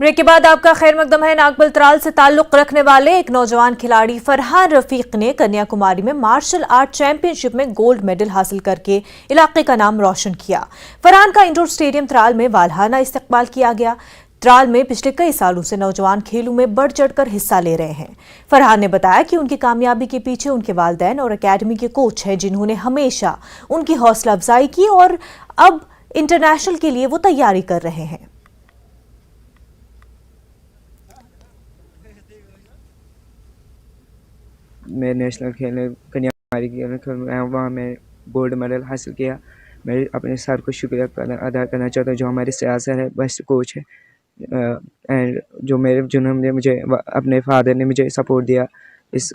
Break के बाद आपका खैर मकदम है। नागबल त्राल से ताल्लुक रखने वाले एक नौजवान खिलाड़ी फरहान रफीक ने कन्याकुमारी में मार्शल आर्ट चैंपियनशिप में गोल्ड मेडल हासिल करके इलाके का नाम रोशन किया। फरहान का इंडोर स्टेडियम त्राल में वालहाना इस्तकबाल किया गया। त्राल में पिछले कई सालों से नौजवान खेलों में बढ़ चढ़कर हिस्सा ले रहे हैं। फरहान ने बताया कि उनकी कामयाबी के पीछे उनके वालिदैन और अकेडमी के कोच हैं, जिन्होंने हमेशा उनकी हौसला अफजाई की और अब इंटरनेशनल के लिए वो तैयारी कर रहे हैं। मैं नेशनल खेलने कन्याकुमारी गया, वहाँ मैं गोल्ड मेडल हासिल किया। मैं अपने सर को शुक्रिया अदा करना चाहता हूँ, जो हमारे सियासत है, बेस्ट कोच है, एंड जिन्होंने मुझे अपने फादर ने मुझे सपोर्ट दिया इस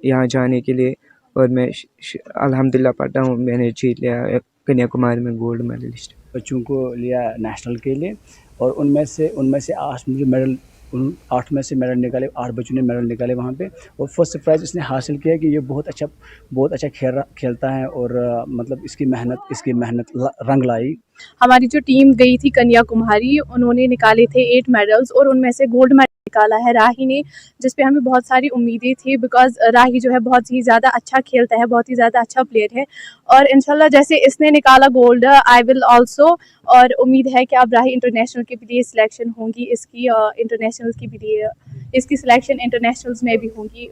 यहाँ जाने के लिए। और मैं अल्हम्दुलिल्लाह पढ़ता हूँ, मैंने जीत लिया कन्याकुमारी में गोल्ड मेडलिस्ट। बच्चों को लिया नेशनल के लिए और उनमें से 8 मुझे मेडल, उन 8 में से मेडल निकाले, 8 बच्चों ने मेडल निकाले वहाँ पे। और फर्स्ट प्राइज़ इसने हासिल किया कि ये बहुत अच्छा खेलता है और मतलब इसकी मेहनत रंग लाई। हमारी जो टीम गई थी कन्याकुमारी, उन्होंने निकाले थे 8 मेडल्स और उनमें से गोल्ड मेडल निकाला है राही ने, जिस पे हमें बहुत सारी उम्मीदें थी, बिकॉज राही जो है बहुत ही ज़्यादा अच्छा खेलता है, बहुत ही ज़्यादा अच्छा प्लेयर है। और इंशाल्लाह जैसे इसने निकाला गोल्ड, आई विल ऑल्सो, और उम्मीद है कि अब राही इंटरनेशनल के लिए सिलेक्शन होंगी इसकी, इंटरनेशनल की भी इसकी सिलेक्शन इंटरनेशनल्स में भी होंगी।